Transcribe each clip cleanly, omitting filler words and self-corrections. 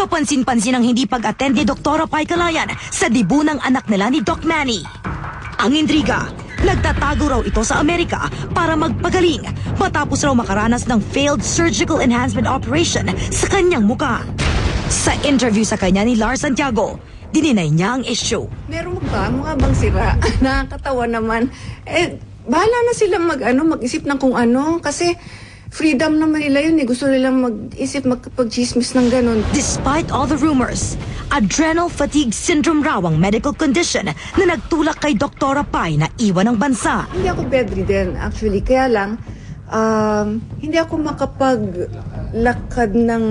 Kapansin-pansin ang hindi pag-attend ni Dr. Pai Calayan sa dibu ng anak nila ni Doc Manny. Ang intriga, nagtatago raw ito sa Amerika para magpagaling matapos raw makaranas ng failed surgical enhancement operation sa kanyang muka. Sa interview sa kanya ni Lars Santiago, dininay niya ang issue. Meron ba? Mukha bang sira? Nakakatawa naman. Bahala na sila mag-isip ng kung ano. Kasi freedom naman nila yun. Gusto nilang mag-isip, magpag-chismis ng ganun. Despite all the rumors, adrenal fatigue syndrome raw ang medical condition na nagtulak kay Dr. Pai na iwan ng bansa. Hindi ako bedridden, actually. Kaya lang, hindi ako makapaglakad ng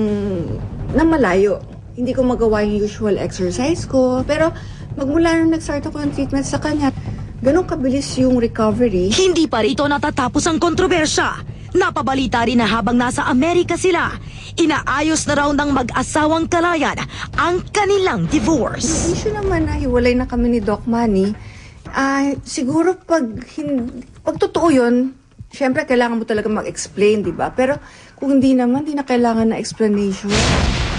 malayo. Hindi ko magawa yung usual exercise ko. Pero magmula nung nag-start ako ng treatment sa kanya, ganun kabilis yung recovery. Hindi pa rito natatapos ang kontrobersya. Napabalita rin na habang nasa Amerika sila, inaayos na raw ng mag-asawang Calayan ang kanilang divorce. Yung issue naman na hiwalay na kami ni Doc Manny, siguro pag totoo yun, syempre kailangan mo talaga mag-explain, di ba? Pero kung hindi naman, hindi na kailangan na explanation.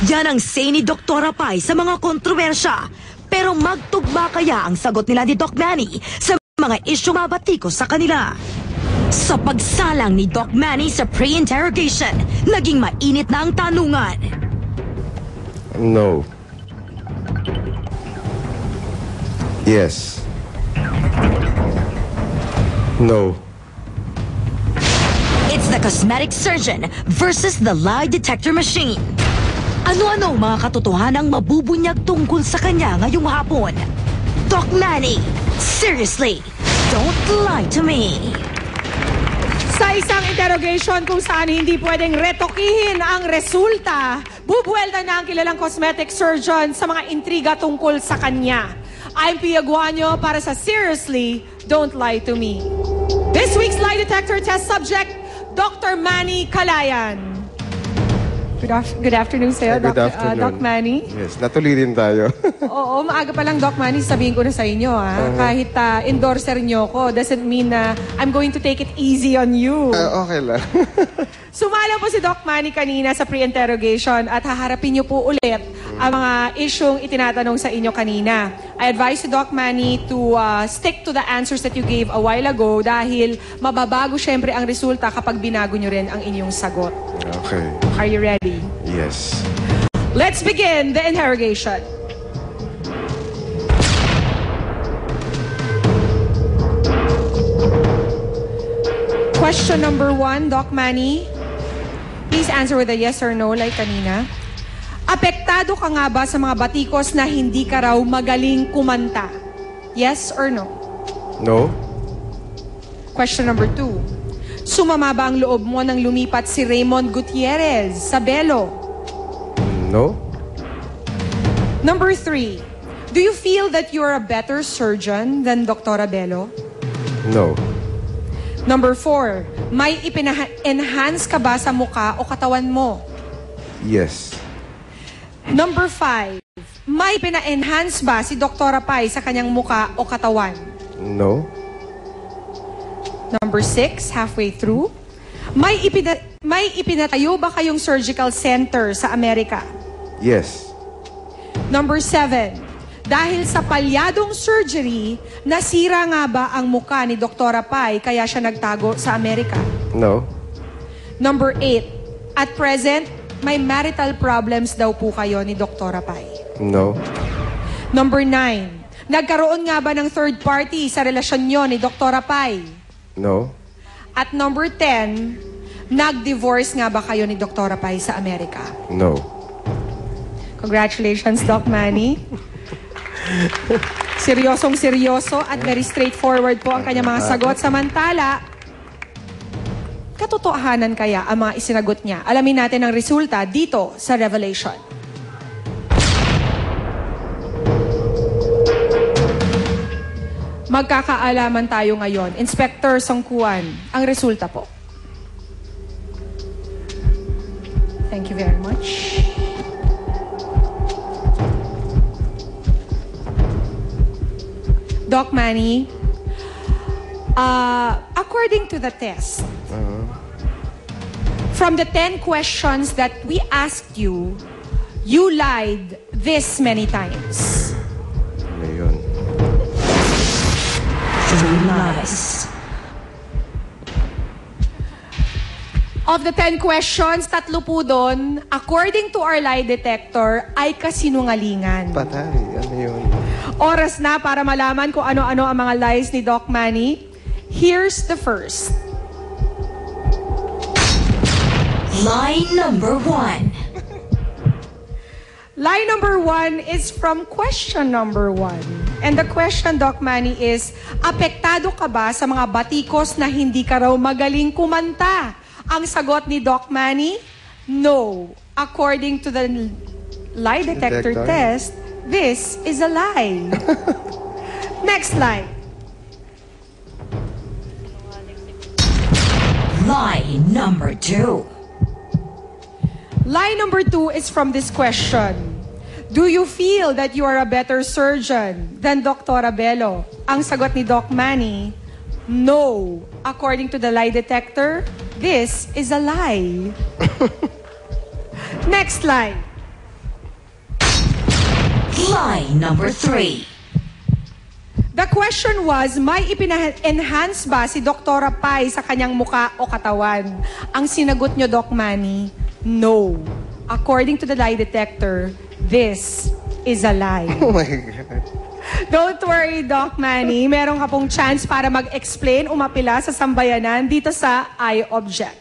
Yan ang say ni Dr. Pai sa mga kontrobersya. Pero magtugma kaya ang sagot nila ni Doc Manny sa mga isyong mabatikos sa kanila? Sa pagsalang ni Doc Manny sa pre-interrogation, naging mainit na ang tanungan. No. Yes. No. It's the cosmetic surgeon versus the lie detector machine. Ano-ano mga katotohanang mabubunyag tungkol sa kanya ngayong hapon? Doc Manny, seriously, don't lie to me. Sa isang interrogation kung saan hindi pwedeng retokihin ang resulta, bubuelta na ang kilalang cosmetic surgeon sa mga intriga tungkol sa kanya. I'm Pia Guanyo para sa Seriously, Don't Lie to Me. This week's lie detector test subject, Dr. Manny Calayan. Good afternoon sa'yo, Good afternoon. Doc Manny. Yes, natuloy din tayo. Oo, maaga pa lang, Doc Manny, sabihin ko na sa inyo, ha? Kahit endorser nyo ko, doesn't mean na I'm going to take it easy on you. Okay lang. Sumala po si Doc Manny kanina sa pre-interrogation at haharapin niyo po ulit ang mga isyong itinatanong sa inyo kanina. I advise si Doc Manny to stick to the answers that you gave a while ago dahil mababago syempre ang resulta kapag binago niyo rin ang inyong sagot. Okay. Are you ready? Yes. Let's begin the interrogation. Question number 1, Doc Manny. Please answer with a yes or no like kanina. Apektado ka nga ba sa mga batikos na hindi ka raw magaling kumanta? Yes or no? No. Question number 2. Sumama ba ang loob mo nang lumipat si Raymond Gutierrez sa Belo? No. Number 3. Do you feel that you're a better surgeon than Dr. Belo? No. Number 4. May ipina-enhance ka ba sa muka o katawan mo? Yes. Number 5. May pina-enhance ba si Dr. Pai sa kanyang muka o katawan? No. Number 6, halfway through. May ipinatayo ba kayong surgical center sa Amerika? Yes. Number 7, dahil sa palyadong surgery, nasira nga ba ang muka ni Dr. Pai kaya siya nagtago sa Amerika? No. Number 8, at present, may marital problems daw po kayo ni Dr. Pai. No. Number 9, nagkaroon nga ba ng third party sa relasyon nyo ni Dr. Pai? No. At number 10, nag-divorce nga ba kayo ni Dr. Pai sa Amerika? No. Congratulations, Doc Manny. Seryosong-seryoso at very straightforward po ang kanyang mga sagot. Samantala, katotohanan kaya ang mga isinagot niya? Alamin natin ang resulta dito sa Revelation. Magkakaalaman tayo ngayon. Inspector Songkuan, ang resulta po. Thank you very much. Doc Manny, according to the test, from the 10 questions that we asked you, You lied this many times. Ano yun? 3 lies. Of the 10 questions, 3 po doon, according to our lie detector, ay kasinungalingan. Patay. Ano yun? Oras na para malaman kung ano-ano ang mga lies ni Doc Manny. Here's the first. Lie number 1. Lie number 1 is from question number 1. And the question, Doc Manny, is, apektado ka ba sa mga batikos na hindi ka raw magaling kumanta? Ang sagot ni Doc Manny, no. According to the lie detector test, this is a lie. Next lie. Lie number 2. Lie number 2 is from this question. Do you feel that you are a better surgeon than Dr. Abelo? Ang sagot ni Doc Manny, no. According to the lie detector, this is a lie. Next lie. Lie number 3. The question was, may ipina-enhance ba si Dr. Pai sa kanyang muka o katawan? Ang sinagot nyo, Doc Manny, no. According to the lie detector, this is a lie. Oh my God. Don't worry, Doc Manny. Meron ka pong chance para mag-explain, umapila sa sambayanan dito sa iObject.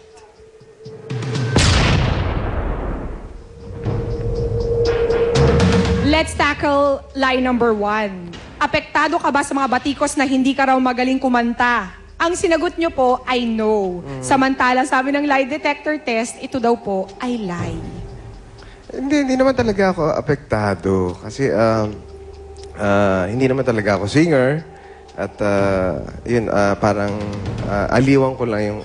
Let's tackle lie number 1. Apektado ka ba sa mga batikos na hindi ka raw magaling kumanta? Ang sinagot nyo po ay no. Samantala, sabi ng lie detector test, ito daw po ay lie. Hindi naman talaga ako apektado. Kasi, hindi naman talaga ako singer. At, parang aliwang ko lang yung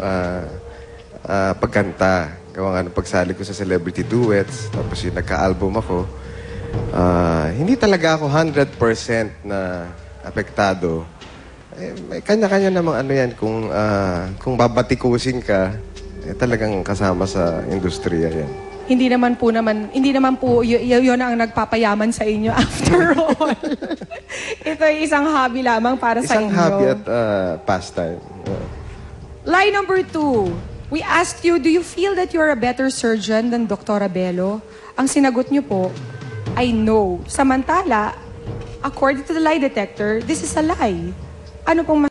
pagkanta. Gawa nga ng pagsali ko sa celebrity duets. Tapos yung nagka-album ako. Hindi talaga ako 100% na apektado. May kanya-kanya namang ano yan. Kung babatikusin ka, talagang kasama sa industriya yan. Hindi naman po yun ang nagpapayaman sa inyo after all. Ito ay isang hobby lamang para sa inyo. Isang hobby at pastime. Lie number 2. We asked you, do you feel that you're a better surgeon than Dr. Abelo? Ang sinagot niyo po ay no. Samantala, according to the lie detector, this is a lie. Ano pong